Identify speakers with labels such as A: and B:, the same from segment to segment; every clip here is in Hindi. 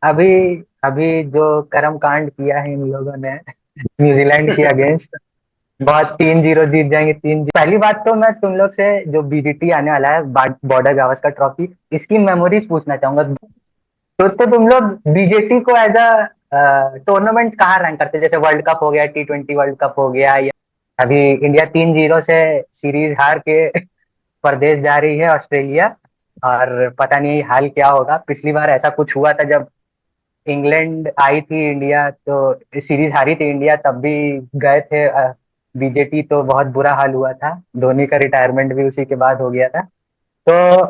A: अभी अभी जो कर्म कांड किया है इन लोगों ने न्यूजीलैंड के अगेंस्ट, बहुत 3-0 जीत जाएंगे 3-0। पहली बात तो मैं तुम लोग से जो बीजीटी आने वाला है, बॉर्डर गावस्कर ट्रॉफी, इसकी मेमोरीज पूछना चाहूंगा। तो तुम लोग बीजेटी को एज अ टूर्नामेंट कहाँ रैंक करते हैं? जैसे वर्ल्ड कप हो गया, T20 वर्ल्ड कप हो गया, या अभी इंडिया 3-0 से सीरीज हार के परदेश जा रही है ऑस्ट्रेलिया, और पता नहीं हाल क्या होगा। पिछली बार ऐसा कुछ हुआ था जब इंग्लैंड आई थी इंडिया, तो सीरीज हारी थी इंडिया, तब भी गए थे बीजेटी, तो बहुत बुरा हाल हुआ था। धोनी का रिटायरमेंट भी उसी के बाद हो गया था। तो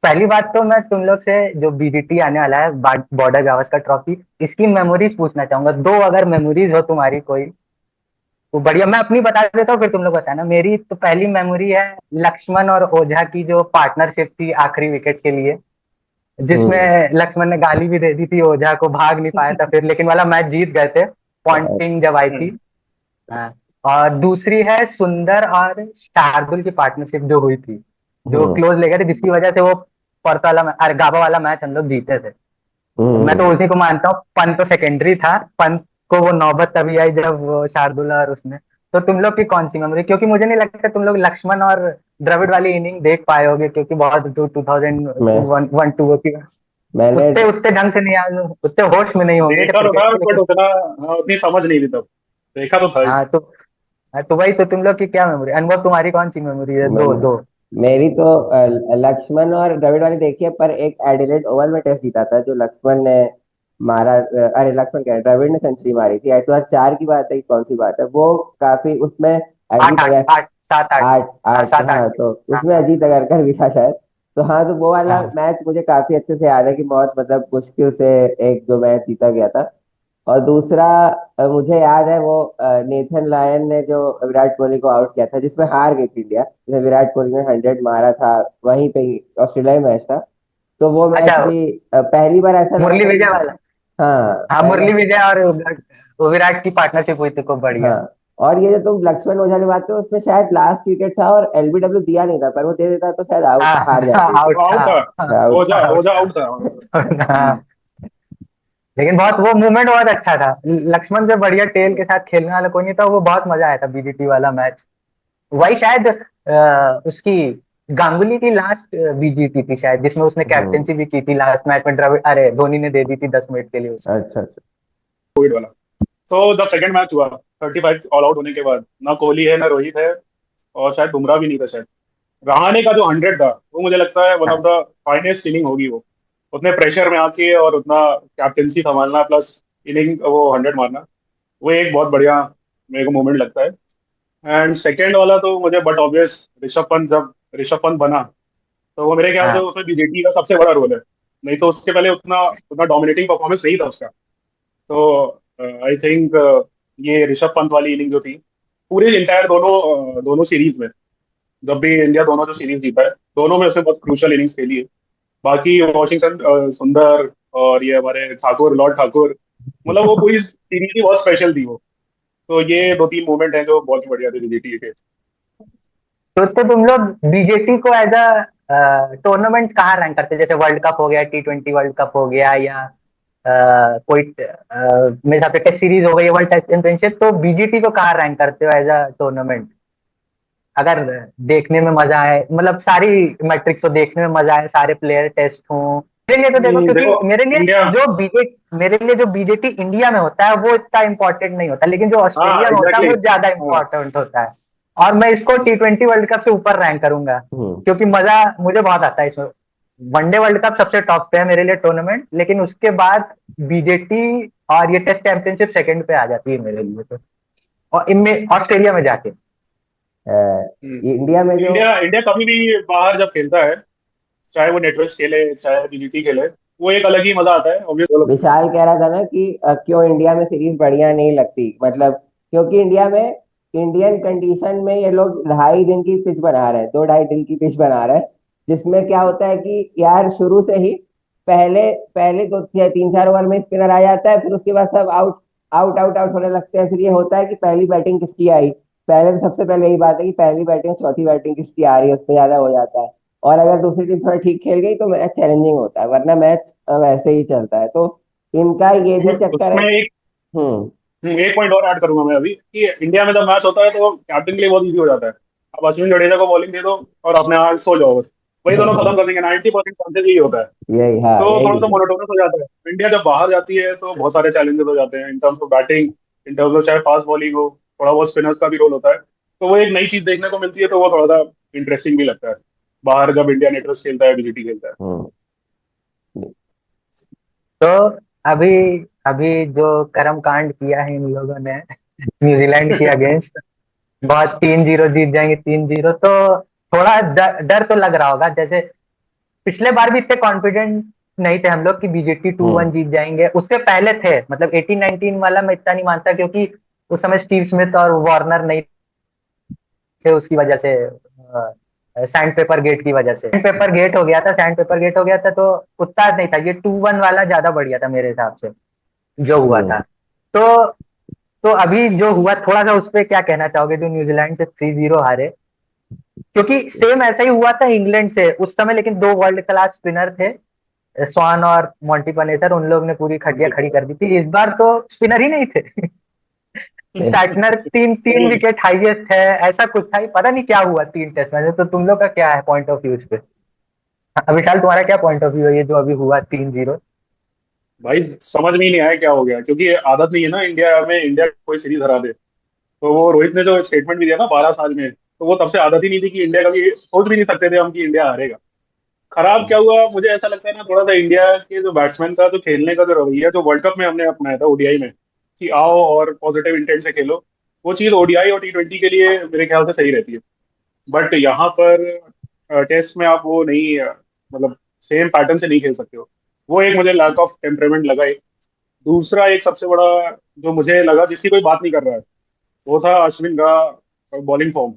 A: पहली बात तो मैं तुम लोग से जो बीजीटी आने वाला है, बॉर्डर गावस्कर ट्रॉफी, इसकी मेमोरीज पूछना चाहूंगा। दो अगर मेमोरीज हो तुम्हारी कोई, तो बढ़िया। मैं अपनी बता देता हूँ, फिर तुम लोग बताना। मेरी तो पहली मेमोरी है लक्ष्मण और ओझा की जो पार्टनरशिप थी आखिरी विकेट के लिए,
B: हम्म।
A: जिसमें लक्ष्मण ने गाली भी दे दी थी ओझा को, भाग नहीं पाया था फिर, लेकिन वाला मैच जीत गए थे पॉइंटिंग जब आई थी।
C: हम्म।
A: हाँ। और दूसरी है सुंदर और शार्दुल की पार्टनरशिप जो हुई थी, जो
B: हम्म।
A: क्लोज ले गए थे, जिसकी वजह से वो पर्थ वाला अरे गाबा वाला मैच हम लोग जीते थे। मैं तो
B: हम्म।
A: उसी को मानता हूँ, पंत तो सेकेंडरी था। पंत को वो नौबत तभी आई जब वो शार्दुल और उसने। तो तुम लोग की कौन सी मेमोरी? क्योंकि मुझे नहीं लगता तुम लोग लक्ष्मण और द्रविड़ वाली इनिंग देख पाए होगे, क्योंकि बहुत 2001
B: मैं
A: 1-2 की
B: मैंने
A: उतने उतने ढंग से नहीं आए, उतने होश में नहीं होंगे
C: देखा तो
A: क्रिकेट
C: था
A: के,
C: बट
A: लेकिन
C: उतना, हाँ, उतनी समझ नहीं थी तब। देखा तो था ही।
A: हाँ तो। हाँ, तो वही तो तुम लोग की क्या मेमोरी, अनुभव तुम्हारी कौन सी मेमोरी है? दो
B: मैं-
A: दो।
B: मेरी तो लक्ष्मण और द्रविड़ वाली देखी है, पर एक एडिलेड ओवल में टेस्ट जीता था जो लक्ष्मण ने मारा। अरे लक्ष्मण क्या, द्रविड़ ने सेंचुरी मारी थी। 2004 की बात है कि कौन सी बात है वो? काफी उसमें
A: आठ
B: अजीत
A: आठ
B: अगर,
A: आठ 7-8।
B: आठ
A: हाँ,
B: आठ
A: 7-8
B: हाँ,
A: के।
B: तो
A: हाँ
B: उसमें अजीत अगरकर भी था शायद। तो हाँ, तो वो वाला
A: हाँ
B: मैच मुझे काफी अच्छे से याद है कि बहुत मतलब मुश्किल से एक जो मैच जीता गया था। और दूसरा मुझे याद है वो नेथन लायन ने जो विराट कोहली को आउट किया था, जिसमें हार गई थी इंडिया, जिसमें विराट कोहली ने 100 मारा था। वहीं पे ही ऑस्ट्रेलिया में मैच था। तो वो मैच
A: अच्छा,
B: भी पहली बार ऐसा लगा
A: मुरली
B: था
A: विजय
B: कि
A: वाला।
B: हाँ
A: हाँ,
B: पहले।
A: मुरली विजय और वो विराट की पार्टनरशिप हुई थी खूब बढ़िया।
B: हाँ, और ये जो तुम लक्ष्मण ओझा की बात करो, उसमें शायद लास्ट विकेट था और एलबीडब्ल्यू दिया नहीं था, पर वो दे देता तो शायद आउट
A: हाँ
B: हार
A: हाँ,
B: जाते।
A: आउट
C: वो
A: था।
C: आउट था।
B: आउट।
C: ओझा
A: आउट
C: ओझा
A: था।
C: आउट था, आउट था।
A: हाँ। लेकिन बहुत वो मूवमेंट बहुत अच्छा था, लक्ष्मण से बढ़िया टेल के साथ खेलने वाला कोई नहीं था। वो बहुत मजा आया था बीजीटी वाला मैच। वही शायद उसकी गांगुली की लास्ट बीजीटी थी शायद, जिसमें उसने
B: हम्म।
A: कैप्टेंसी भी की थी लास्ट मैच में। द्रविड़, अरे धोनी ने दे दी थी 10 मिनट के लिए उसको।
B: अच्छा अच्छा।
C: कोविड वाला। तो जब सेकंड मैच हुआ 35 ऑल आउट होने के बाद, ना कोहली है ना रोहित है, और शायद बुमराह भी नहीं था शायद। रहाणे का जो 100 था, वो मुझे लगता है वन ऑफ
A: हाँ
C: द फाइनेस्ट इनिंग होगी वो। उतने प्रेशर में आके और उतना कैप्टेंसी संभालना प्लस इनिंग वो 100 मारना, वो एक बहुत बढ़िया मेरे को मोमेंट लगता है। एंड सेकेंड वाला तो मुझे बट ऑब्वियस, ऋषभ पंत जब ऋषभ पंत बना, तो वो मेरे ख्याल से
A: हाँ
C: उसमें बीजेपी का सबसे बड़ा रोल है। नहीं तो उसके पहले उतना उतना डोमिनेटिंग परफॉर्मेंस नहीं था उसका। तो आई थिंक ये ऋषभ पंत वाली इनिंग जो थी, पूरे इंटायर दोनों सीरीज में, जब भी इंडिया दोनों जो सीरीज जीता है, दोनों में उसने बहुत क्रूशियल इनिंग्स खेली है। बाकी वॉशिंगटन सुंदर और ये हमारे ठाकुर, लॉर्ड ठाकुर, मतलब वो पूरी सीरीज ही बहुत स्पेशल थी वो। तो ये दो तीन मोमेंट हैं जो बहुत ही बढ़िया थे बीजेटी के।
A: तो तुम लोग बीजेटी को एज टूर्नामेंट कहाँ रैंक करते? जैसे वर्ल्ड कप हो गया, T20 वर्ल्ड कप हो गया, या कोई मेरे हिसाब से टेस्ट सीरीज हो गई, वर्ल्ड टेस्ट चैंपियनशिप, तो बीजीटी को कहाँ रैंक करते हो एज अ टूर्नामेंट? अगर देखने में मजा आए, मतलब सारी मैट्रिक्स को देखने में मजा आए, सारे प्लेयर टेस्ट हों, मेरे लिए तो देखो,
C: देखो
A: क्योंकि मेरे लिए
C: इंडिया,
A: जो बीजेटी इंडिया में होता है वो इतना इंपॉर्टेंट नहीं होता, लेकिन जो
C: हाँ
A: ऑस्ट्रेलिया में होता है
C: एग्जैक्टली,
A: वो ज्यादा
C: हाँ।
A: इंपॉर्टेंट होता है। और मैं इसको T20 वर्ल्ड कप से ऊपर रैंक करूंगा,
B: हम्म।
A: क्योंकि मजा मुझे बहुत आता है इसमें। वनडे वर्ल्ड कप सबसे टॉप पे है मेरे लिए टूर्नामेंट, लेकिन उसके बाद बीजेटी और ये टेस्ट चैंपियनशिप सेकंड पे आ जाती है मेरे लिए तो। और इनमें ऑस्ट्रेलिया में जाके।
B: अ, इंडिया में जो
C: इंडिया इंडिया कभी भी बाहर जब खेलता है, चाहे वो नेटवर्क खेले चाहे बीजीटी खेले, वो एक अलग ही मजा आता है ऑब्वियसली।
B: विशाल कह रहा था ना कि क्यों इंडिया में सीरीज बढ़िया नहीं लगती, मतलब क्योंकि इंडिया में इंडियन कंडीशन में ये लोग 2.5 दिन की पिच बना रहे हैं, 2-2.5 दिन की पिच बना रहे हैं। जिसमें क्या होता है कि यार शुरू से ही पहले पहले तो 3-4 ओवर में स्पिनर आ जाता है, फिर उसके बाद सब आउट आउट आउट आउट होने लगते हैं। फिर ये होता है कि पहली बैटिंग किसकी आई। पहले तो सबसे पहले यही बात है कि पहली बैटिंग चौथी बैटिंग किसकी आ रही है, उस पर ज्यादा हो जाता है। और अगर दूसरी टीम थोड़ा ठीक खेल गई तो मैच चैलेंजिंग होता है, वरना मैच वैसे ही चलता है। तो इनका ये भी चक्कर है।
C: उसमें एक
B: हम्म।
C: एक पॉइंट और ऐड करूंगा मैं अभी कि इंडिया में जब मैच होता है तो कैप्टन के लिए बहुत इजी हो जाता है। अब अश्विन जडेजा को बॉलिंग दे दो और अपने आप सो जाओ बस, वही दोनों खत्म कर देंगे। 90% चांसेस यही होता है।
B: यही, हाँ,
C: तो थोड़ा
B: यही
C: सा
B: है।
C: मोनोटोनस हो जाता है। इंडिया जब बाहर जाती है तो बहुत सारे चैलेंजेस हो जाते हैं in terms of batting, in terms of चाहे फास्ट बॉलिंग हो, थोड़ा बहुत स्पिनर्स का भी रोल होता है। तो वो एक नई चीज देखने को मिलती है, तो वो थोड़ा सा इंटरेस्टिंग भी लगता है बाहर जब इंडिया नेटर्स खेलता है, बीजीटी खेलता है।
B: हम्म।
A: तो अभी अभी जो कर्म कांड किया है इन लोगों ने न्यूजीलैंड के अगेंस्ट, बहुत 3-0 जीत जाएंगे 3-0, तो थोड़ा डर तो लग रहा होगा। जैसे पिछले बार भी इतने कॉन्फिडेंट नहीं थे हम लोग कि बीजेटी 2-1
B: हम्म।
A: जीत जाएंगे। उससे पहले थे, मतलब 18-19 वाला मैं इतना नहीं मानता, क्योंकि उस समय स्टीव स्मिथ और वार्नर नहीं थे, उसकी वजह से सैंड पेपर गेट की वजह से सैंड पेपर गेट हो गया था, सैंड पेपर गेट हो गया था, तो उतना नहीं था। ये 2-1 वाला ज्यादा बढ़िया था मेरे हिसाब से जो हुआ था।
B: हम्म।
A: तो तो अभी जो हुआ, थोड़ा सा उस पर क्या कहना चाहोगे, जो न्यूजीलैंड से 3-0 हारे? क्योंकि सेम ऐसा ही हुआ था इंग्लैंड से उस समय, लेकिन दो वर्ल्ड क्लास स्पिनर थे, स्वान और मॉन्टी पनेसर, उन लोग ने पूरी खटिया खड़ी कर दी थी। इस बार तो स्पिनर ही नहीं थे सैटनर तीन तीन
C: सही।
A: विकेट हाईएस्ट है, ऐसा कुछ था ही, पता नहीं क्या हुआ 3 टेस्ट मैच में। तो तुम लोग का क्या है पॉइंट ऑफ व्यू इस पे? विशाल, तुम्हारा क्या पॉइंट ऑफ व्यू है ये जो अभी हुआ 3-0?
C: भाई समझ में ही नहीं आया क्या हो गया, क्योंकि ये आदत नहीं है ना इंडिया में, इंडिया कोई सीरीज हरा दे। तो वो रोहित ने जो स्टेटमेंट भी दिया ना 12 साल में, तो वो तब से आदत ही नहीं थी कि इंडिया कभी सोच भी नहीं सकते थे हम कि इंडिया हारेगा। खराब क्या हुआ मुझे ऐसा लगता है ना, थोड़ा सा इंडिया के जो बैट्समैन का जो खेलने का जो रवैया जो वर्ल्ड कप में हमने अपनाया था ओडीआई में, कि आओ और पॉजिटिव इंटेंट से खेलो, वो चीज ओडीआई और टी20 के लिए मेरे ख्याल से सही रहती है। बट यहाँ पर टेस्ट में आप वो नहीं मतलब सेम पैटर्न से नहीं खेल सकते हो। वो एक मुझे लैक ऑफ टेम्परेमेंट लगा। एक दूसरा एक सबसे बड़ा जो मुझे लगा जिसकी कोई बात नहीं कर रहा है, वो था अश्विन का बॉलिंग फॉर्म।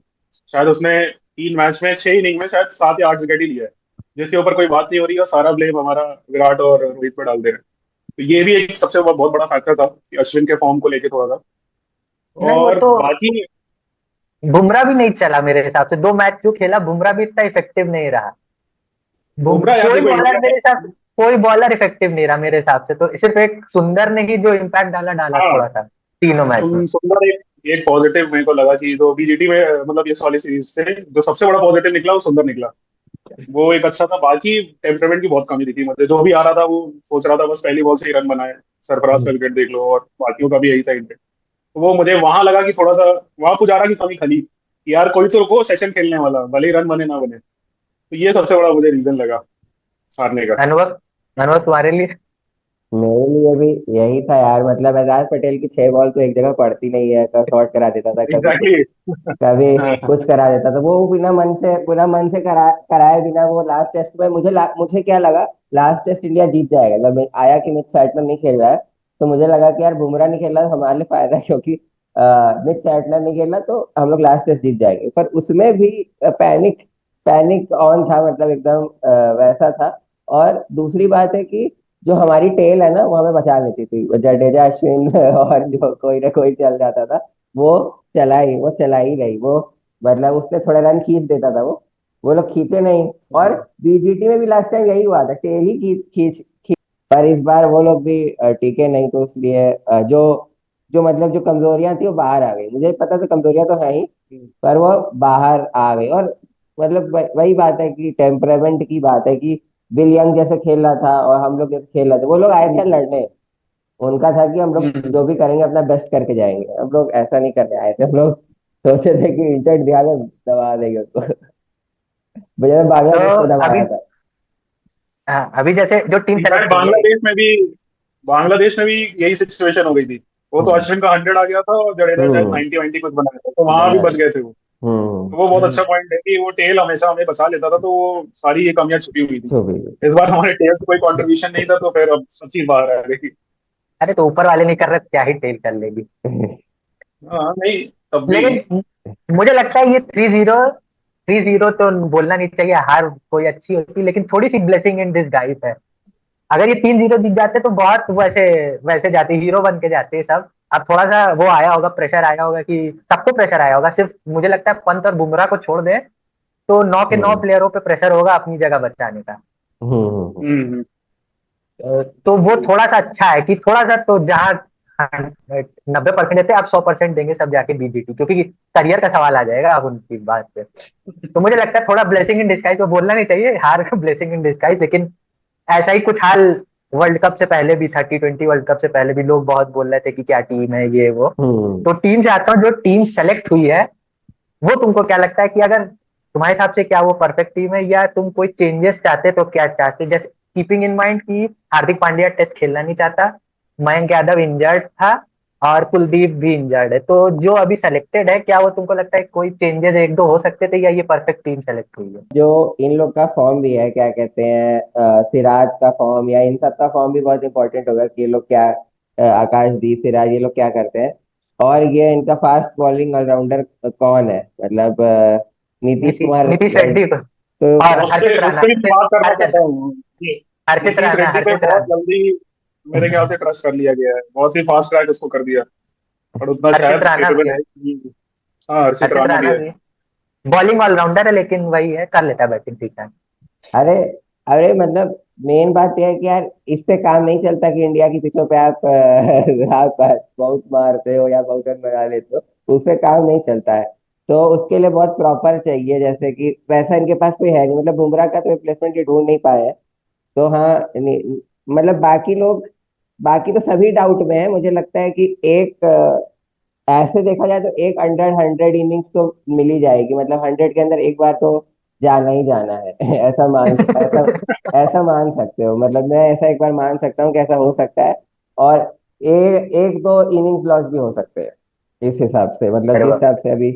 C: शायद उसने 3 मैच में 6 इनिंग में शायद 7 या 8 विकेट ही लिया है, जिसके ऊपर कोई बात नहीं हो रही है। सारा ब्लेम हमारा विराट और रोहित पर डाल दे रहे हैं। तो ये भी एक सबसे बहुत बड़ा फैक्टर था कि अश्विन के फॉर्म को लेके थोड़ा सा।
A: नहीं, वो
C: और
A: तो
C: बाकी
A: बुमराह भी नहीं चला मेरे हिसाब से। 2 मैच जो खेला बुमराह भी इतना इफेक्टिव नहीं रहा।
C: बुमराह यार
A: कोई
C: देखो
A: बॉलर
C: इंडिया
A: मेरे हिसाब से, कोई बॉलर इफेक्टिव नहीं रहा मेरे हिसाब से। तो सिर्फ एक सुंदर ने ही जो इम्पैक्ट डाला डाला
C: हाँ
A: थोड़ा सा, तीनों मैच में।
C: सुंदर एक पॉजिटिव मेरे को लगा कि जो बीजीटी में मतलब इस वाली सीरीज से जो सबसे बड़ा पॉजिटिव निकला वो सुंदर निकला। वो एक अच्छा था। बाकी टेम्परमेंट की बहुत कमी दिखी, मतलब जो भी आ रहा था वो सोच रहा था बस पहली बॉल से ही रन बनाए। सरफराज का विकेट देख लो, और बाकियों का भी यही था इंटेंट। तो वो मुझे वहां लगा कि थोड़ा सा वहां पुजारा की कमी खली कि यार कोई तो रुको सेशन खेलने वाला, भले ही रन बने ना बने। तो ये सबसे बड़ा मुझे रीजन लगा हारने का।
A: अनुभव, अनुभव तुम्हारे लिए?
B: मेरे लिए भी यही था यार। मतलब एजाज पटेल की 6 बॉल तो एक जगह पड़ती नहीं है। कभी शॉट करा देता था, कभी कुछ,
C: एग्जैक्टली।
B: कभी कुछ करा देता था। वो बिना मन से कराए बिना वो लास्ट टेस्ट में मुझे क्या लगा, लास्ट टेस्ट इंडिया जीत जाएगा। जब आया कि मिच सैटनर नहीं खेल रहा है, तो मुझे लगा कि यार बुमराह नहीं खेल रहा तो हमारे लिए फायदा है, क्योंकि मिच सैटनर नहीं खेल रहा तो हम लोग लास्ट टेस्ट जीत जाएंगे। पर उसमें भी पैनिक पैनिक ऑन था, मतलब एकदम वैसा था। और दूसरी बात है कि जो हमारी टेल है ना, वो हमें बचा लेती थी। जडेजा, अश्विन और जो कोई ना कोई चल जाता था, वो वो चला ही रही वो। मतलब उसने थोड़े रन खींच देता था वो लोग खींचे नहीं। और बीजीटी में भी लास्ट टाइम यही हुआ था, टेल ही खींच खींच खींच। पर इस बार वो लोग भी टिके नहीं, तो इसलिए जो जो मतलब जो कमजोरियां थी वो बाहर आ गई। मुझे पता था कमजोरियां तो है ही, पर वो बाहर आ गई। और मतलब वही बात है कि टेम्परामेंट की बात है कि विल यंग जैसे खेल रहा था और हम लोग जैसे खेल रहे थे, वो लोग आए थे लड़ने। उनका था कि हम लोग जो भी करेंगे अपना बेस्ट करके जाएंगे। हम लोग ऐसा नहीं करने आए थे। हम लोग सोचे थे कि इंटेंट दिखा के दबा देंगे उसको। मुझे तो
A: तो
B: बांग्लादेश को
A: अभी,
B: दबाया था।
A: हाँ, अभी जैसे जो टीम
C: इनफैक्ट
A: सेलेक्ट हुई है।
C: बांग्लादेश में भी यही सिचुएशन हो गई थी। वो तो
B: हम्म।
C: अश्विन का 100 आ गया था और जडेजा शायद
B: हम्म।
C: 90 कुछ बनाया था, तो वहां भी
B: बनाया
C: बच
B: था।
C: गए थे वो।
B: हम्म।
C: तो वो बहुत अच्छा पॉइंट है कि वो टेल हमेशा हमें बचा लेता था, तो वो सारी ये कमियां छुपी हुई थी।
B: तो भी।
C: इस बार हमारे टेल से कोई कंट्रीब्यूशन नहीं था, तो फिर अब सब चीज बाहर आ गई।
A: अरे तो ऊपर वाले नहीं कर रहे तो क्या ही टेल कर लेगी।
C: हाँ नहीं, तब भी।
A: लेकिन मुझे लगता है ये 3-0 तो बोलना नहीं चाहिए, हार कोई अच्छी होती, लेकिन थोड़ी सी ब्लेसिंग इन दिस गाइस है। अगर ये 3-0 जीत जाते तो बहुत वैसे वैसे जाते, हीरो बन के जाते सब। अब थोड़ा सा वो आया होगा, प्रेशर आया होगा, कि सबको प्रेशर आया होगा। सिर्फ मुझे लगता है पंत और बुमराह को छोड़ दे, तो 9 के 9
B: हम्म
A: प्लेयरों पे प्रेशर होगा अपनी जगह बचाने का।
B: हम्म
C: हम्म।
A: तो वो थोड़ा सा अच्छा है कि थोड़ा सा तो जहाँ 90% देते आप 100% देंगे सब जाके बीजीटी, क्योंकि करियर का सवाल आ जाएगा अब उनकी बात पे। तो मुझे लगता है थोड़ा ब्लेसिंग इन डिस्गाइज को बोलना नहीं चाहिए, हार का ब्लेसिंग इन डिस्गाइज, लेकिन ऐसा ही कुछ हाल वर्ल्ड कप से पहले भी था, T20 वर्ल्ड कप से पहले भी लोग बहुत बोल रहे थे कि क्या टीम है ये वो।
B: हम्म।
A: तो टीम से आता हूँ, जो टीम सेलेक्ट हुई है वो तुमको क्या लगता है कि अगर तुम्हारे हिसाब से क्या वो परफेक्ट टीम है, या तुम कोई चेंजेस चाहते तो क्या चाहते, जैसे कीपिंग इन माइंड की हार्दिक पांड्या टेस्ट खेलना नहीं चाहता, मयंक यादव इंजर्ड था, और कुलदीप भी इंजर्ड है, तो जो अभी सेलेक्टेड है क्या वो तुमको लगता है कोई चेंजेस एक दो हो सकते थे, या ये परफेक्ट टीम सेलेक्ट हुई है?
B: जो इन लोग का फॉर्म भी है, क्या कहते हैं, सिराज का फॉर्म या इन सब का फॉर्म भी बहुत इंपॉर्टेंट होगा कि ये लोग क्या, आकाशदीप सिराज ये लोग क्या करते हैं। और ये इनका फास्ट बॉलिंग ऑलराउंडर कौन है, मतलब नीतीश कुमार
A: नीतीश
B: राइट।
A: रेड्डी को,
B: तो
A: और
C: उस पे
A: हर्षित
C: उस
A: राणा,
C: पे भी मैं बात करना
A: हर्षित
C: चाहता हूँ कि
A: हर्षित
C: नीतीश
A: राणा,
C: रेड्डी पे
A: हर्षित
C: बहुत
A: राणा,
C: जल्दी मेरे ख्याल से ट्रस्ट कर लिया गया है, बहुत ही फास्ट ट्रैक उसको कर दिया, और उतना
A: हर्षित
C: शायद
A: राणा भी
C: केपेबल
A: है,
C: है कि। हाँ, हर्षित
A: हर्षित
C: राणा भी
A: राणा
C: है।
A: भी है। बॉलिंग ऑलराउंडर है, लेकिन वही है, कर लेता है बैटिंग ठीक ठाक।
B: अरे अरे मतलब मेन बात यह है कि यार इससे काम नहीं चलता कि इंडिया की पिचों पे आप आप बहुत मारते हो या बहुत रन बना लेते हो, उससे काम नहीं चलता है। तो उसके लिए बहुत प्रॉपर चाहिए, जैसे कि वैसा इनके पास कोई है नहीं, मतलब बुमराह का तो रिप्लेसमेंट ये ढूंढ नहीं पाए हैं। तो हाँ मतलब बाकी लोग, बाकी तो सभी डाउट में है। मुझे लगता है कि एक ऐसे देखा जाए तो एक अंडर 100 इनिंग्स तो मिल ही जाएगी, मतलब 100 के अंदर एक बार तो जाना ही जाना है। ऐसा मान सकते हो, मतलब मैं ऐसा एक बार मान सकता हूँ कि ऐसा हो सकता है। और एक दो इनिंग्स लॉस भी हो सकते हैं इस हिसाब से, मतलब
A: अरे
B: जिस
A: वाह।
B: हिसाब से अभी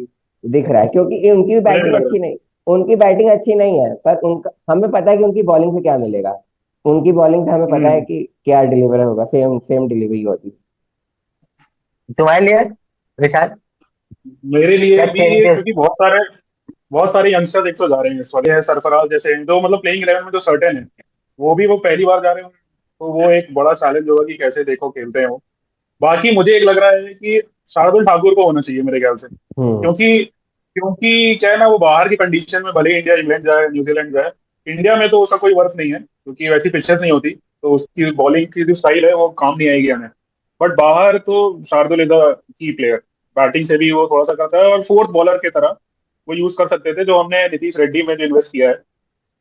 B: दिख रहा है, क्योंकि उनकी भी
C: मुझे भी
B: बैटिंग
C: लग रहा
B: अच्छी नहीं, उनकी बैटिंग अच्छी नहीं है, पर उनका हमें पता है कि उनकी बॉलिंग से क्या मिलेगा। उनकी बॉलिंग से हमें
C: है।
B: पता है कि क्या डिलीवर होगा, सेम सेम डिलीवरी होगी।
A: तुम्हारे लिए विशाल,
C: मेरे लिए
A: क्या
C: भी,
A: चेंजेस?
C: क्योंकि बहुत सारे यंगस्टर्स एक तो जा रहे हैं इस वक्त, है सरफराज जैसे हैं, जो मतलब प्लेइंग 11 में जो सर्टेन है, वो पहली बार जा रहे हैं, तो वो एक बड़ा चैलेंज होगा कि कैसे देखो खेलते हैं वो। बाकी मुझे एक लग रहा है कि शार्दुल ठाकुर को होना चाहिए मेरे ख्याल से,
B: हम्म
C: क्योंकि क्योंकि क्या है ना, वो बाहर की कंडीशन में भले ही इंडिया इंग्लैंड जाए न्यूजीलैंड जाए, इंडिया में तो उसका कोई वर्थ नहीं है, क्योंकि वैसी पिचेस नहीं होती, तो उसकी बॉलिंग की जो स्टाइल है वो काम नहीं आएगी हमें। बट बाहर तो शार्दुल इज अ की प्लेयर, बैटिंग से भी वो थोड़ा सा करता है, और फोर्थ बॉलर की तरह वो यूज कर सकते थे, जो हमने नीतीश रेड्डी में जो इन्वेस्ट किया है,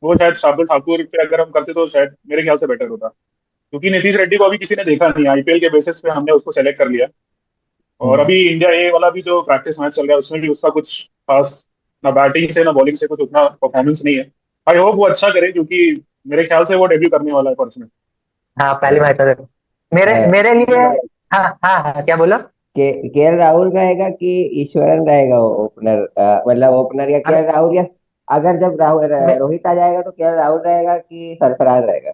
C: वो शायद शार्दुल ठाकुर पे अगर हम करते तो शायद मेरे ख्याल से बेटर होता, क्योंकि नीतीश रेड्डी को अभी किसी ने देखा नहीं, आईपीएल के बेसिस पे हमने उसको सेलेक्ट कर लिया। और
B: हम्म
C: अभी इंडिया ए वाला भी जो प्रैक्टिस मैच चल रहा है, उसमें भी उसका कुछ खास ना बैटिंग से ना बॉलिंग से कुछ उतना परफॉर्मेंस नहीं है। आई होप वो अच्छा करे, क्योंकि मेरे ख्याल से वो डेब्यू करने वाला है परसों में।
A: हाँ, पहली मैच है मेरे मेरे लिए। हाँ हाँ हाँ, क्या बोलो?
B: केएल राहुल रहेगा कि ईश्वरन रहेगा ओपनर, मतलब ओपनर या
A: अरे
B: केएल राहुल, या अगर जब राहुल
A: मे-
B: रोहित आ जाएगा तो केएल राहुल रहेगा कि सरफराज रहेगा।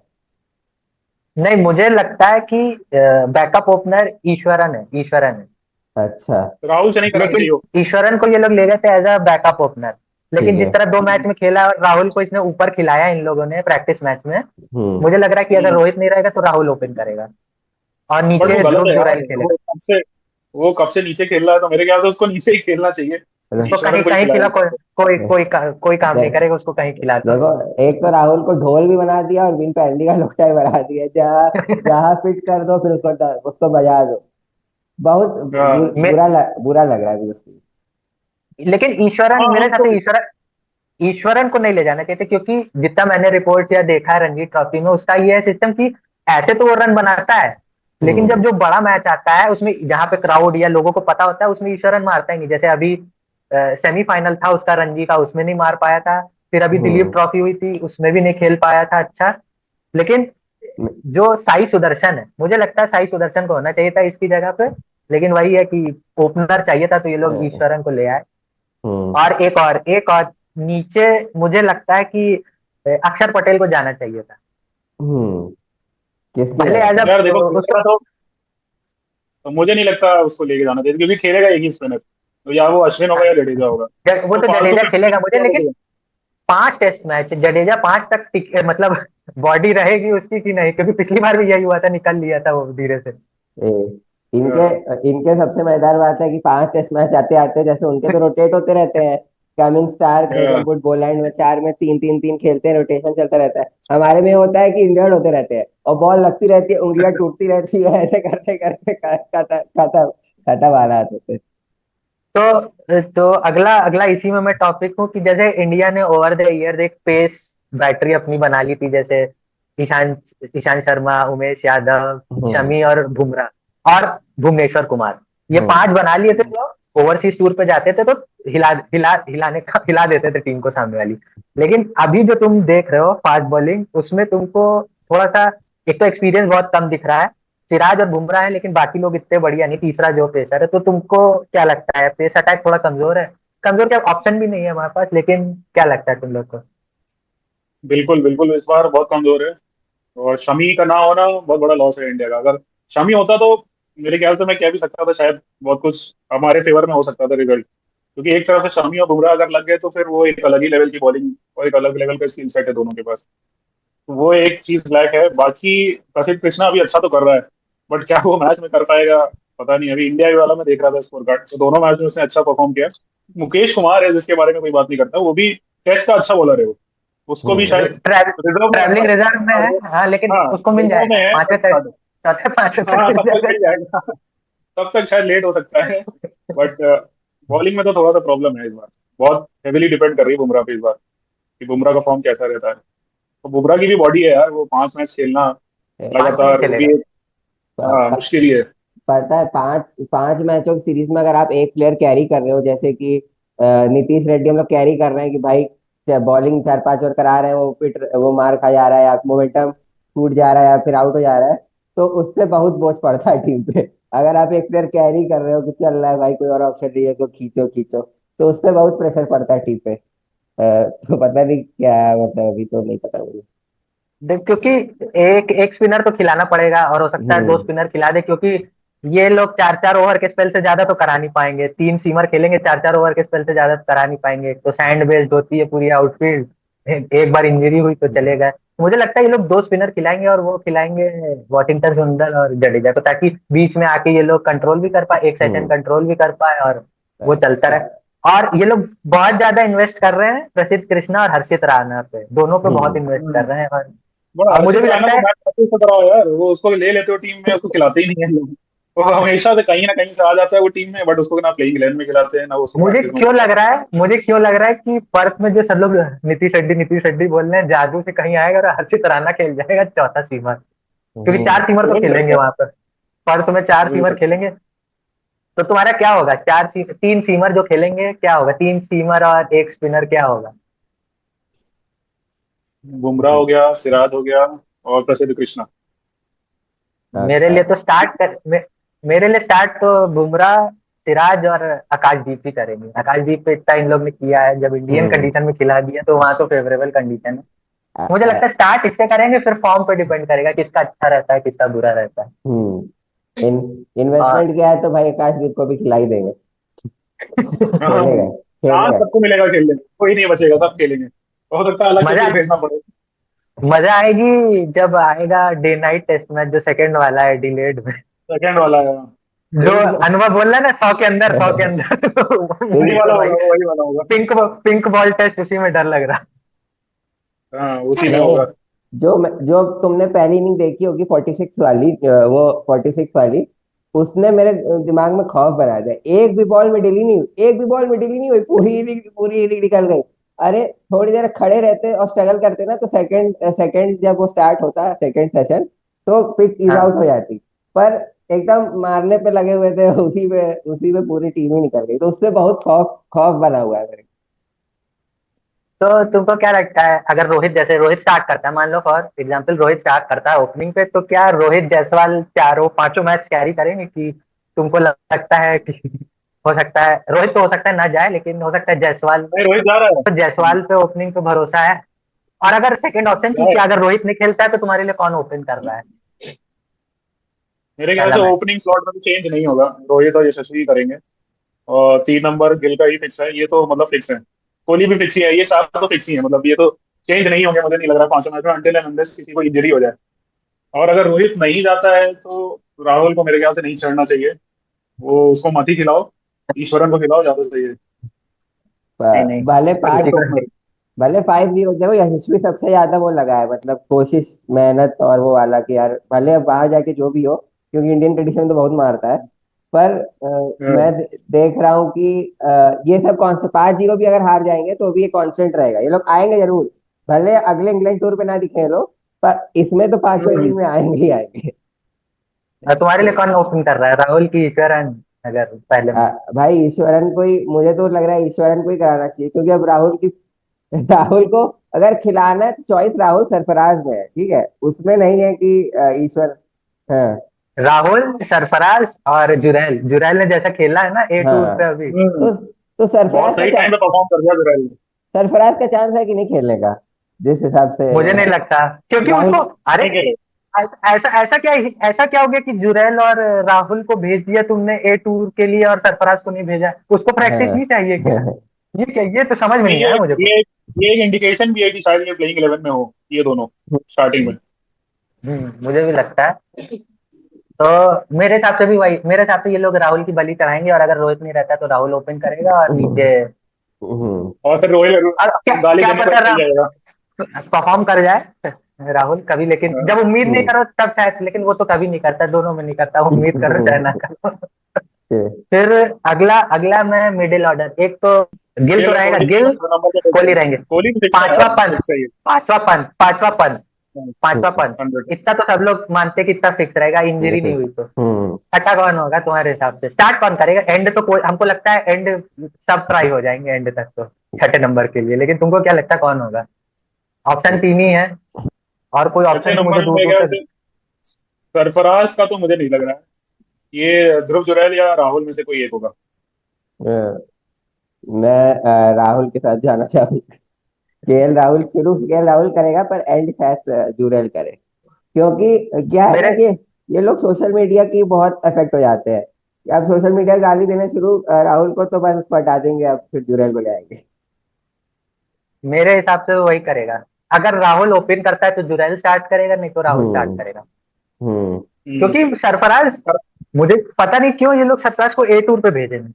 A: नहीं, मुझे लगता है कि बैकअप ओपनर ईश्वरन है, ईश्वरन है।
B: अच्छा
C: राहुल से नहीं करानी
A: लेकिन
C: चाहिए वो।
A: ईश्वरन को ये लोग ले गए थे एज अ बैकअप ओपनर,
B: ठीक
A: लेकिन जिस
B: है।
A: तरह 2 मैच में खेला और राहुल को इसने ऊपर खिलाया इन लोगों ने प्रैक्टिस मैच में,
B: हम्म
A: मुझे लग रहा है कि अगर
C: हम्म।
A: रोहित नहीं रहेगा तो राहुल ओपन करेगा और
C: बट वो
A: नीचे
C: गलत
A: ध्रुव
C: है यार,
A: जुरैल खेलेगा।
C: वो कब से नीचे खेल रहा है, तो मेरे ख्याल से उसको नीचे ही खेलना चाहिए,
A: उसको
C: ईश्वरन
A: कहीं
C: को ही
A: कहीं
C: खिलाया
A: खिला,
C: जाए।
A: कोई काम नहीं
B: दे-
A: करेगा, उसको कहीं खिला दो।
B: देखो, एक तो राहुल को ढोल भी बना दिया और बिन पैंडी का लोटा भी बना दिया, जहाँ जहाँ फिट कर दो फिर उसको बजा दो। बहुत
C: हाँ
B: बुरा लग रहा है अभी उसकी।
A: लेकिन ईश्वरन,
C: हाँ,
A: मेरे
C: वो
A: हिसाब
C: तो।
A: से ईश्वरन को नहीं ले जाना चाहिए, क्योंकि जितना मैंने रिपोर्ट या देखा है रणजी ट्रॉफी में, उसका ये है सिस्टम कि ऐसे तो वो रन बनाता है, लेकिन जब
B: हम्म
A: जो बड़ा मैच आता है उसमें जहां पे क्राउड या लोगों को पता होता है, उसमें ईश्वरन मारता ही नहीं। जैसे अभी सेमीफाइनल था उसका रणजी का, उसमें नहीं मार पाया था। फिर अभी दिलीप
B: हम्म
A: ट्रॉफी हुई थी, उसमें भी नहीं खेल पाया था अच्छा। लेकिन जो साई सुदर्शन है, मुझे लगता है साई सुदर्शन को होना चाहिए था इसकी जगह पे, लेकिन वही है कि ओपनर चाहिए था, तो ये लोग
B: हम्म
A: ईश्वरन को ले आए।
B: हम्म
A: और एक और नीचे मुझे लगता है कि अक्षर पटेल को जाना चाहिए था,
B: हम्म। किसकी
A: भले
B: जगह
A: एज
B: पे?
A: अ
C: यार देखो,
A: उसको।
C: खेलेगा तो मुझे नहीं लगता उसको लेके जाना चाहिए, क्योंकि खेलेगा एक ही स्पिनर, तो या वो अश्विन होगा
A: हाँ,
C: या जडेजा होगा,
A: वो
C: तो
A: तो
C: फालतू
A: जडेजा
C: में
A: खेलेगा मुझे,
C: क्या
A: लेकिन
C: लगेगा।
A: 5 टेस्ट मैच जडेजा 5 तक मतलब बॉडी रहेगी उसकी कि नहीं, क्योंकि पिछली बार भी यही हुआ था, निकल लिया था वो धीरे से।
B: ए, इनके
C: हाँ।
B: इनके सबसे मजेदार बात है कि 5 टेस्ट मैच आते आते जैसे उनके तो रोटेट होते रहते हैं, coming star
C: Yeah.
B: Cricket Boland में 4 में 3-3-3 खेलते हैं, रोटेशन चलता रहता है। हमारे में होता है कि इंजर्ड होते रहते हैं और बॉल लगती रहती है, उंगलियां टूटती रहती है, ऐसे करते करते खत्म खत्म खत्म हालात होते हैं।
A: तो अगला अगला इसी में मैं टॉपिक हूँ कि जैसे इंडिया ने ओवर द ईयर एक पेस बैटरी अपनी बना ली थी, जैसे ईशांत ईशांत शर्मा, उमेश यादव,
B: हम्म।
A: शमी और बुमराह और भुवनेश्वर कुमार, ये
B: हम्म।
A: 5 बना लिए थे। तो ओवरसीज टूर पे जाते थे तो हिला देते थे टीम को सामने वाली। लेकिन अभी जो तुम देख रहे हो फास्ट बॉलिंग, उसमें तुमको थोड़ा सा, एक तो एक्सपीरियंस बहुत कम दिख रहा है। सिराज और बुमराह है लेकिन बाकी लोग इतने बढ़िया नहीं, तीसरा जो पेसर है। तो तुमको क्या लगता है, पेस अटैक थोड़ा कमजोर है? कमजोर क्या, ऑप्शन भी नहीं है हमारे पास, लेकिन क्या लगता है तुम लोग को?
C: बिल्कुल बिल्कुल, इस बार बहुत कमजोर है। और शमी का ना होना बहुत बड़ा लॉस है इंडिया का। अगर शमी होता तो मेरे ख्याल से मैं कह भी सकता था, शायद बहुत कुछ हमारे फेवर में हो सकता था रिजल्ट। क्योंकि एक तरफ से शमी और बुमराह अगर लग गए तो फिर वो एक अलग ही लेवल की बॉलिंग और एक अलग लेवल का स्किल सेट है दोनों के पास। तो वो एक चीज लैक है। बाकी प्रसिद्ध कृष्णा अभी अच्छा तो कर रहा है, बट क्या वो मैच में कर पाएगा पता नहीं। अभी इंडिया वाला मैं देख रहा था स्कोर कार्ड, तो दोनों मैच में उसने अच्छा परफॉर्म किया। मुकेश कुमार है जिसके बारे में कोई बात नहीं करता, वो भी टेस्ट का अच्छा बॉलर है वो। उसको भी शायद रिजर्व में
A: ट्रैवलिंग रिजर्व में है,
C: रखा।
A: हाँ, लेकिन
C: हाँ
A: उसको मिल
C: रिजर्व में
A: जाएगा
C: है
A: पांचवें
C: बट
A: तक, चौथे पांचवें तक
C: हाँ
A: मिल
C: तब तक
A: जाएगा।
C: मिल जाएगा। तब तक शायद लेट हो सकता है। बट बॉलिंग में तो थोड़ा सा प्रॉब्लम है इस बार। बहुत हेविली डिपेंड कर रही है बुमराह पे इस बार, कि बुमराह का फॉर्म कैसा रहता है। तो बुमराह की भी बॉडी है यार, वो 5 मैच खेलना
A: 5 नहीं
C: लगातार, वो भी
A: खेलेगा।
C: एक मुश्किल ही है।
B: पता है, 5 5 मैचों की सीरीज में अगर आप एक प्लेयर कैरी कर रहे हो, जैसे कि नीतीश रेड्डी हम लोग कैरी कर रहे हैं कि भाई बॉलिंग 4 5 ओवर करा रहे हैं, वो पिट वो मार खा जा रहा है या मोमेंटम टूट जा रहा है या फिर आउट हो जा रहा है, तो उससे बहुत बोझ पड़ता है टीम पे। अगर आप एक प्लेयर कैरी कर रहे हो कि चल रहा है भाई, कोई और ऑप्शन नहीं है तो खींचो खींचो, तो उससे बहुत प्रेशर पड़ता है टीम पे। तो पता नहीं क्या, मतलब अभी तो नहीं पता मुझे।
A: देख, क्योंकि एक एक स्पिनर तो खिलाना पड़ेगा, और हो सकता है 2
B: हम्म।
A: स्पिनर खिला दे, क्योंकि ये लोग 4 4 ओवर के स्पेल से ज्यादा तो करा नहीं पाएंगे। 3 सीमर खेलेंगे, 4 4 ओवर के स्पेल से ज्यादा तो करा नहीं पाएंगे। तो सैंड बेस्ड होती है पूरी आउटफील्ड, एक बार इंजरी हुई तो चलेगा। मुझे लगता है ये लोग 2 स्पिनर खिलाएंगे, और वो खिलाएंगे वॉशिंगटन सुंदर और जडेजा को, ताकि बीच में आके ये लोग कंट्रोल भी कर पाए, एक सेशन
B: हम्म।
A: कंट्रोल भी कर पाए, और वो चलता रहे।
B: प-
A: और ये लोग बहुत ज्यादा इन्वेस्ट कर रहे हैं प्रसिद्ध कृष्णा और हर्षित राणा पे, दोनों पे बहुत इन्वेस्ट कर
C: हम्म।
A: रहे हैं।
C: बड़ा
A: और मुझे
C: हर्षित
A: भी
C: राणा
A: लगता
C: को
A: है,
C: मैच काफी से कराओ यार, वो उसको ले लेते हो टीम में, उसको खिलाते ही नहीं है लोग। वो हमेशा से कहीं ना कहीं से आ जाता है वो टीम में, बट उसको ना प्लेइंग इलेवन में खिलाते हैं ना उसको प्रैक्टिस में खिलाते
A: मुझे क्यों लग रहा है कि पर्थ में जो सब लोग नीतीश रेड्डी बोल रहे हैं, जादू से कहीं आएगा और हर्षित राणा खेल जाएगा चौथा सीमर, क्योंकि 4 सीमर
C: हैं।
A: तो
C: हो भी
A: खेलेंगे
C: सकता है।
A: वहां पर। पर्थ में 4
C: हो भी
A: सीमर
C: सकता है।
A: खेलेंगे। तो तुम्हारा क्या होगा, 3 सीमर जो खेलेंगे क्या होगा, 3 सीमर और एक स्पिनर क्या होगा?
C: बुमराह हो गया, सिराज हो गया, और प्रसिद्ध कृष्णा।
A: मेरे लिए तो मेरे लिए स्टार्ट तो बुमराह, सिराज और आकाशदीप ही करेंगे। आकाशदीप पे इतना इन लोग ने किया है, जब इंडियन
B: हम्म।
A: कंडीशन में खिला दिया तो वहां तो फेवरेबल कंडीशन है। मुझे लगता है स्टार्ट इससे करेंगे, फिर फॉर्म पे डिपेंड करेगा किसका अच्छा रहता है, किसका बुरा रहता है।
B: इन
A: और
B: इन्वेस्टमेंट क्या है तो भाई आकाशदीप को भी खिला ही देंगे।
C: हाँ,
B: खेलेगा
C: चांस
B: खेलेगा।
C: सबको मिलेगा खेलने में, कोई नहीं बचेगा, सब खेलेंगे। हो सकता है अलग से
A: मजा
C: कोई भेजना पड़े।
A: मजा आएगी जब आएगा डे नाइट टेस्ट मैच, जो सेकंड वाला है डिलेड में।
C: सेकंड वाला है।
A: जो
B: पिंक
A: अनुभव बोल रहा है ना, 100 के अंदर
C: वही
A: मुझे
C: वाला
A: तो भाई
C: होगा, वही वाला होगा।
A: पिंक पिंक बॉल टेस्ट, उसी में डर लग रहा।
C: हाँ उसी में
B: नहीं,
C: होगा।
B: जो तुमने पहली इनिंग देखी होगी 46 वाली, वो 46 वाली, उसने मेरे दिमाग में खौफ बना दिया। एक भी बॉल में डिली नहीं हुई, एक भी बॉल में डिली नहीं हुई, पूरी इनिंग निकल गई। अरे थोड़ी देर खड़े रहते और स्ट्रगल करते ना, तो सेकंड सेकंड जब वो स्टार्ट होता सेकंड सेशन, तो पिच इज आउट
A: हाँ,
B: हो जाती। पर एकदम मारने पे लगे हुए थे, उसी में पूरी टीम ही निकल गई, तो उससे बहुत खौफ खौफ बना हुआ है मेरे।
A: तो तुमको क्या लगता है, अगर रोहित स्टार्ट करता है, मान लो फॉर एग्जांपल रोहित स्टार्ट करता है ओपनिंग पे, तो क्या रोहित जायसवाल चारों पांचों मैच कैरी करेंगे? कि तुमको लगता है कि हो सकता है रोहित, तो हो सकता है ना जाए, लेकिन हो सकता है जायसवाल,
C: नहीं, रोहित जा रहा है।
A: तो जायसवाल पे ओपनिंग पे भरोसा है? और अगर सेकंड ऑप्शन की,
C: जा
A: कि
C: रहा है।
A: अगर रोहित नहीं खेलता है तो तुम्हारे लिए कौन ओपन कर रहा है
C: मेरे ख्याल
A: पहला
C: से
A: मैच?
C: ओपनिंग स्लॉट में चेंज नहीं होगा, रोहित और यशस्वी करेंगे। और 3 नंबर गिल का ही फिक्स है, ये तो मतलब फिक्स है। कोहली भी फिक्स ही है, ये सात तो फिक्स ही है, मतलब ये तो चेंज नहीं होंगे मुझे नहीं लग रहा 5 मैच में, अनटिल एंड अनलेस किसी को इंजरी हो जाए। और अगर रोहित नहीं जाता है तो राहुल को मेरे ख्याल से नहीं छेड़ना चाहिए। वो उसको मत ही खिलाओ, ईश्वरन को खिलाओ, ज्यादा सही है।
A: नहीं नहीं,
B: भले
A: इसको
B: पाँच
A: किसी को नहीं।
B: भले 5-0 देखो, यशस्वी सबसे ज्यादा वो लगा है, मतलब कोशिश, मेहनत और वो वाला कि यार भले अब बाहर जाके जो भी हो, क्योंकि इंडियन कंडीशन तो बहुत मारता है। पर मैं देख रहा हूँ कि ये सब कौन से 5-0 भी अगर हार जाएंगे तो भी ये कांस्टेंट रहेगा, ये लोग आएंगे जरूर। भले अगले इंग्लैंड टूर पे ना दिखे ये लोग, पर इसमें तो पांचों
C: हम्म,
B: इनिंग में आएंगे ही आएंगे।
A: तुम्हारे लिए कौन ओपन कर रहा है, राहुल की ईश्वरन, अगर पहले में?
B: भाई ईश्वरन को ही, मुझे तो लग रहा है ईश्वरन को ही कराना चाहिए, क्योंकि अब राहुल को अगर खिलाना है तो चॉइस राहुल सरफराज में है, ठीक है, उसमें नहीं है कि ईश्वर। हाँ।
A: राहुल, सरफराज और जुरैल। जुरैल ने जैसा खेला है ना ए टूर पे
B: हाँ,
A: अभी,
C: हम्म,
B: तो
C: बहुत सही टाइम पे परफॉर्म कर दिया विराट ने।
B: सरफराज का चांस है कि नहीं खेलने का, जिस हिसाब से
A: मुझे नहीं लगता, क्योंकि
B: राहुल।
A: उसको, अरे
C: नहीं खेले।
A: ऐसा ऐसा क्या हो गया कि जुरैल और राहुल को भेज दिया तुमने ए टूर के लिए और सरफराज को नहीं भेजा? उसको प्रैक्टिस
B: हाँ।
A: नहीं चाहिए क्या? ये क्या, ये तो समझ में
C: नहीं,
A: नहीं आया मुझे को।
C: ये एक इंडिकेशन भी है कि शायद ये प्लेइंग 11 में हो, ये दोनों स्टार्टिंग में।
A: मुझे भी लगता है। तो मेरे हिसाब से ये लोग राहुल की बलि चढ़ाएंगे, और अगर रोहित नहीं रहता तो राहुल ओपन करेगा और नीचे।
B: हम्म।
C: और फिर रोहित
A: और क्या
C: गाली
A: क्या
C: देने पर
A: पता
C: चल जाएगा।
A: परफॉर्म कर जाए राहुल कभी, लेकिन
C: हाँ,
A: जब उम्मीद नहीं
B: हम्म।
A: करो तब शायद, लेकिन वो तो कभी नहीं करता, दोनों में नहीं करता, उम्मीद करो चाहे ना करो।
B: हम्म।
A: फिर अगला अगला मैं मिडिल ऑर्डर, एक तो गिल तो
C: गेल और
A: रहेगा,
C: कोहली
A: गिल,
C: दूसरा नंबर पे फिक्स
A: कोहली
C: है।
A: रहेंगे।
C: कोहली भी फिक्स है
A: पांचवा
C: यार,
A: पंत,
C: फिक्स है ये।
A: पांचवा पंत,
C: 100।
A: इतना तो सब लोग मानते हैं कि इतना फिक्स रहेगा, इंजरी नहीं हुई तो। छठा कौन होगा तुम्हारे हिसाब से? स्टार्ट कौन करेगा? एंड तो कोई, हमको लगता है एंड सब ट्राई हो जाएंगे एंड तक तो, छठे नंबर के लिए, लेकिन तुमको क्या लगता है कौन होगा? ऑप्शन तीन ही है, और कोई
C: छठे
A: ऑप्शन तुम मुझे
C: नंबर में
A: दूर
C: मेरे
A: दूर
C: ख्याल
A: तक।
C: से सरफराज का तो मुझे नहीं लग रहा है। ये ध्रुव जुरैल या राहुल में से कोई एक होगा।
B: मैं राहुल के साथ जाना चाहूंगा। केएल राहुल करेगा, पर एंड शायद जुरेल करे, क्योंकि क्या है ना
A: मेरे
B: कि ये लोग सोशल मीडिया की बहुत इफेक्ट हो जाते हैं, कि अब सोशल मीडिया गाली देना शुरू, राहुल को तो बस उसको हटा देंगे, अब फिर जुरेल को ले आएंगे।
A: मेरे हिसाब से वो वही करेगा। अगर राहुल ओपन करता है तो जुरैल स्टार्ट करेगा, नहीं तो राहुल स्टार्ट
B: हम्म।
A: करेगा।
B: हम्म।
C: हम्म।
A: क्योंकि सरफराज, मुझे पता नहीं क्यों ये लोग सरफराज को ए टूर पे भेजे नहीं।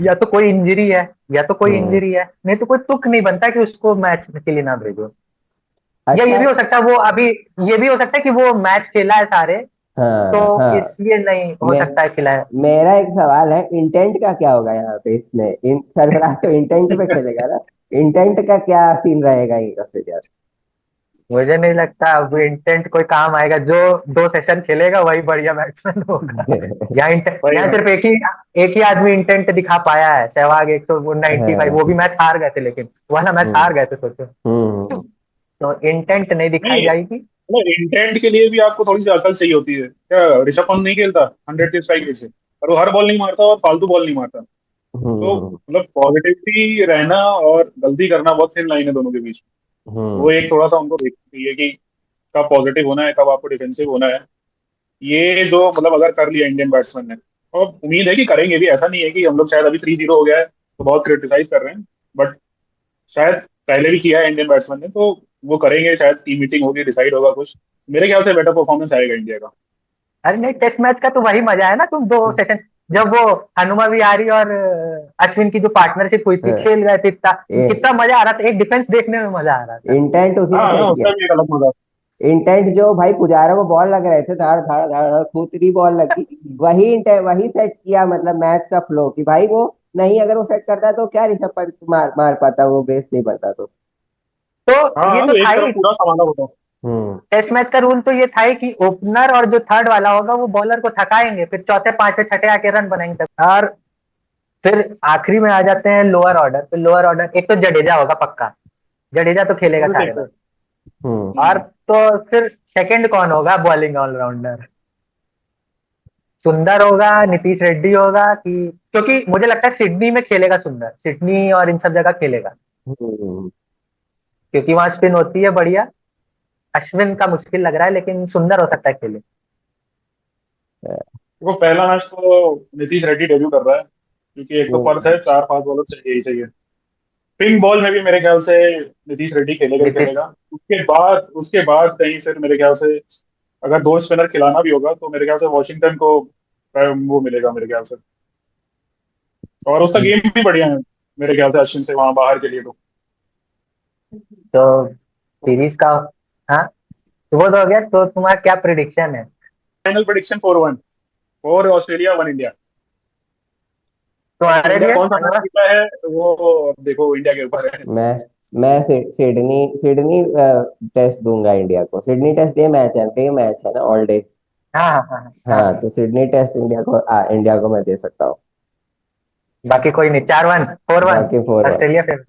A: या तो कोई इंजरी है, या तो कोई
B: हम्म।
A: इंजरी है, नहीं तो कोई तुक नहीं बनता कि उसको मैच के लिए ना भेजो। या ये
B: अच्छा।
A: भी हो सकता है वो अभी, ये भी हो सकता है कि वो मैच खेला है सारे, तो
B: हाँ, हाँ।
A: इसलिए नहीं हो
B: मैं
A: सकता है खिलाया।
B: मेरा एक सवाल है, इंटेंट का क्या होगा यहाँ पे, इसमें सरफराज तो इंटेंट पे खेलेगा ना, इंटेंट का क्या सीन रहेगा ये सबसे ज्यादा?
A: मुझे नहीं लगता अब इंटेंट कोई काम आएगा, जो 2 सेशन खेलेगा वही बढ़िया बैट्समैन होगा।
C: वही
A: यहाँ
C: ना।
A: सिर्फ एक ही आदमी इंटेंट दिखा पाया है, सहवाग 195, वो
B: हाँ।
A: भी मैच हार गए थे, लेकिन वाला मैच
B: हम्म।
A: हार गए थे सोचो।
B: हम्म।
A: तो इंटेंट नहीं दिखाई
C: नहीं,
A: जाएगी।
C: मतलब इंटेंट के लिए भी आपको थोड़ी सी अकल चाहिए होती है क्या? ऋषभ पंत नहीं खेलता 100 के स्ट्राइक रेट से, और वो हर बॉल नहीं मारता और फालतू बॉल नहीं मारता। तो
B: हम्म।
C: मतलब पॉजिटिविटी रहना और गलती करना बहुत थिन लाइन है दोनों के बीच में। वो
B: हम्म।
C: एक थोड़ा सा उनको देखना चाहिए कि कब पॉजिटिव होना है, कब आपको डिफेंसिव होना है। ये जो मतलब अगर कर लिया इंडियन बैट्समैन ने, और उम्मीद है कि करेंगे भी, ऐसा नहीं है कि हम लोग शायद अभी 3-0 हो गया है तो बहुत क्रिटिसाइज कर रहे हैं, बट शायद पहले भी किया है इंडियन बैट्समैन ने, तो वो करेंगे, शायद टीम मीटिंग होगी, डिसाइड होगा कुछ। मेरे ख्याल से बेटर परफॉर्मेंस आएगा इंडिया का।
A: अरे नहीं, टेस्ट मैच का तो वही मजा है ना, तुम 2 सेशन, जब वो हनुमा विहारी और अश्विन की जो पार्टनरशिप हुई थी, खेल गए थे, इतना कितना मजा आ रहा था, एक डिफेंस देखने में मजा आ रहा था।
B: इंटेंट उसी
C: हाँ
B: ने
C: हाँ,
B: सेट किया।
C: उसका भी एक अलग मजा।
B: इंटेंट जो भाई पुजारा को बॉल लग रहे थे, धाड़ धाड़ धाड़ धाड़, खूतरी बॉल लगी, वही इंटेंट वही सेट किया, मतलब मैच का फ्लो, कि भाई वो नहीं, अगर वो सेट करता तो क्या ऋषभ पंत मार मार पाता, वो बेस नहीं बनता तो।
A: तो ये
C: हाँ,
A: तो
C: तो
A: था
C: एक तरफ
A: ही,
C: पूरा संभाला होता।
B: हम्म।
A: टेस्ट मैच का रूल तो ये था ही कि ओपनर और जो थर्ड वाला होगा वो बॉलर को थकाएंगे, फिर चौथे पांचवे छठे आके रन बनाएंगे तब। और फिर आखिरी में आ जाते हैं लोअर ऑर्डर। तो लोअर ऑर्डर एक तो जडेजा होगा पक्का, जडेजा तो खेलेगा
C: वो भी
A: सारे
C: फिक्स है।
A: मैच।
B: हम्म।
A: और तो फिर सेकंड कौन होगा बॉलिंग ऑलराउंडर? सुंदर होगा, नीतीश रेड्डी होगा, कि क्योंकि मुझे लगता है सिडनी में खेलेगा सुंदर, सिडनी और इन सब जगह खेलेगा,
B: हम्म।
A: क्योंकि वहां स्पिन होती है बढ़िया। अश्विन का मुश्किल लग रहा है, लेकिन सुंदर हो सकता है खेले।
C: देखो, पहला मैच तो नीतीश रेड्डी डेब्यू कर रहा है, क्योंकि एक तो पर्थ है, 4-5 बॉलर चाहिए ही चाहिए। पिंक बॉल में भी मेरे ख्याल से नीतीश रेड्डी खेलेगा ही
A: नीतीश,
C: खेलेगा। उसके बाद कहीं फिर मेरे ख्याल से अगर 2 स्पिनर खिलाना भी होगा तो मेरे ख्याल से वॉशिंगटन को वो मिलेगा मेरे ख्याल से। और उसका गेम भी बढ़िया है। मेरे ख्याल से अश्विन से वहां बाहर के लिए
A: तो सीरीज का, हाँ, तो वो तो हो गया। तो तुम्हारा क्या प्रिडिक्शन है?
C: Final prediction 4-1, 4 Australia 1 India. अब
A: तुम्हारे
C: इंडिया
A: लिए
C: कौन सा मैच
A: अनुभव?
C: जीता है वो अब देखो इंडिया के ऊपर है।
B: मैं मैं सिडनी सिडनी टेस्ट दूंगा इंडिया को। सिडनी टेस्ट डे मैच है ना, ऑल डे।
A: हाँ हाँ हाँ हाँ
B: हाँ,
A: हाँ।
B: तो सिडनी टेस्ट इंडिया को मैं दे सकता हूँ।
A: बाकी कोई नहीं, 4-1, 4-1
B: बाकी 4-1।
A: ऑस्ट्रेलिया फिर।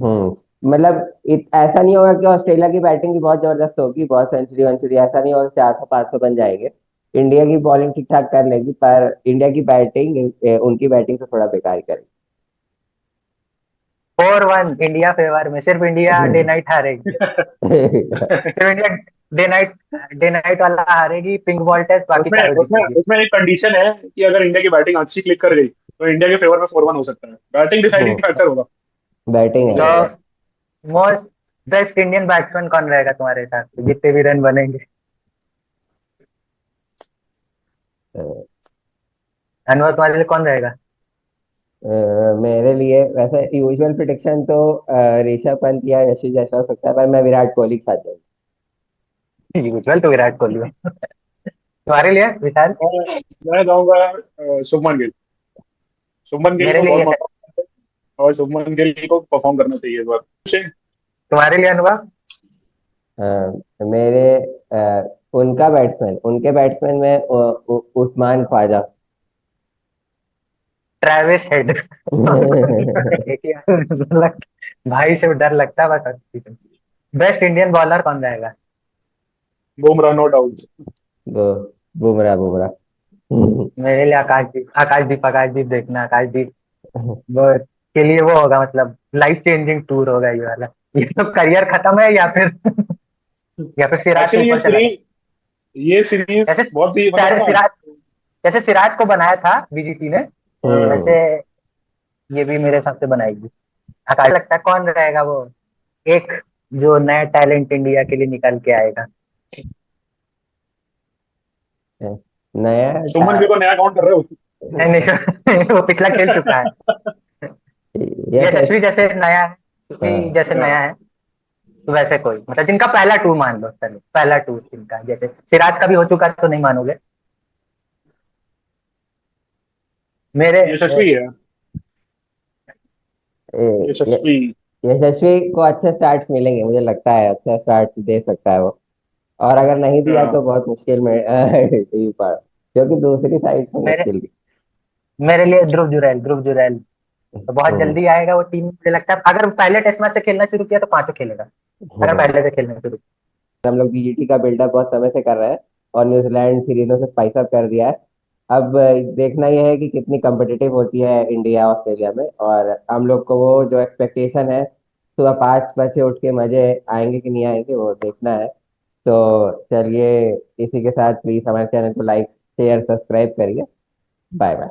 B: मतलब ऐसा नहीं होगा कि ऑस्ट्रेलिया की बैटिंग भी बहुत जबरदस्त होगी, बहुत सेंचुरी वेंचुरी, ऐसा नहीं होगा, 400 500 बन जाएंगे। इंडिया की बॉलिंग ठीक ठाक कर लेगी, पर इंडिया की बैटिंग उनकी बैटिंग से थोड़ा बेकार करेगी।
A: 4-1 इंडिया फेवर में। सिर्फ इंडिया डे नाइट हारेगी। सिर्फ इंडिया डे नाइट वाला हारेगी, पिंक बॉल टेस्ट, बाकी
C: उसमें
A: चारों
C: उसमें
A: जीतेगी।
C: उसमें एक कंडीशन है कि अगर इंडिया की बैटिंग अच्छी क्लिक कर गई तो इंडिया के फेवर में 4-1 हो सकता है। बैटिंग डिसाइडिंग फैक्टर होगा।
B: बैटिंग है
A: तो
B: India.
A: Most best Indian batsman कौन रहेगा तुम्हारे हिसाब से, जितने भी रन बनेंगे? अनवर, तुम्हारे लिए कौन रहेगा?
B: मेरे लिए वैसे यूजुअल प्रिडिक्शन तो ऋषभ पंत या यशस्वी जायसवाल हो सकता है, पर मैं विराट कोहली के साथ जाऊंगा।
A: यूजुअल तो विराट कोहली है। तुम्हारे लिए विशाल?
C: और मैं जाऊंगा शुभमन गिल। शुभमन गिल
A: मेरे
C: को
A: लिए
C: बहुत
A: ये है।
C: मौका है और शुभमन गिल को परफॉर्म करना चाहिए इस बार।
A: तुम्हारे लिए अनुभव?
B: अ, मेरे उनके बैट्समैन में उस्मान ख्वाजा।
A: Travis head. एक ही भाई से डर लगता है बस। बेस्ट इंडियन बॉलर कौन रहेगा?
C: Bumrah no doubt.
B: वो बुमराह बुमराह।
A: मेरे लिए आकाशदीप, आकाशदीप, आकाशदीप देखना, आकाशदीप वो के लिए वो होगा, मतलब लाइफ चेंजिंग टूर होगा ये वाला। ये तो करियर खत्म है, या फिर सिराज से
C: एक्चुअली
A: ऊपर चला गया।
C: ये सीरीज
A: जैसे
C: बहुत ही मतलब ना।
A: सिराज, जैसे सिराज को बनाया था बीजीटी ने, वैसे
B: हम्म।
A: ये भी मेरे हिसाब से बनाएगी। आकाश लगता है कौन रहेगा वो, एक जो नया टैलेंट इंडिया के लिए निकल के आएगा।
B: नया
C: शुभमन गिल को नया काउंट कर रहे हो?
A: नहीं नहीं, वो पिछला खेल चुका है।
B: Yes yes.
A: यशस्वी जैसे नया है, यशस्वी जैसे
C: हाँ,
A: नया है, तो वैसे कोई मतलब जिनका पहला टूर मान लो, चलो पहला टूर जिनका, जैसे सिराज का भी हो चुका तो नहीं मानोगे? मेरे
C: यशस्वी है। यशस्वी।
B: यशस्वी को अच्छे स्टार्ट्स मिलेंगे, मुझे लगता है अच्छा स्टार्ट दे सकता है वो। और अगर नहीं दिया
C: हाँ,
B: तो बहुत मुश्किल में टीम पर, क्योंकि दूसरी साइड से
A: मेरे
B: मुश्किल भी।
A: मेरे लिए ध्रुव जुरैल, ध्रुव जुरैल तो बहुत
B: हम्म,
A: जल्दी आएगा वो टीम। मुझे लगता है अगर पहले टेस्ट मैच से खेलना शुरू किया तो पांचों खेलेगा, अगर
B: हम्म।
A: पहले से खेलना शुरू
B: हम लोग बीजीटी का बिल्डअप बहुत समय से कर रहे हैं, और न्यूजीलैंड सीरीजों से स्पाइस अप कर दिया है। अब देखना यह है कि कितनी competitive होती है इंडिया ऑस्ट्रेलिया में, और हम लोग को वो जो एक्सपेक्टेशन है, सुबह 5 बजे उठ के मजे आएंगे कि नहीं आएंगे, वो देखना है। तो चलिए, इसी के साथ प्लीज हमारे चैनल को लाइक शेयर सब्सक्राइब करिए। Bye bye.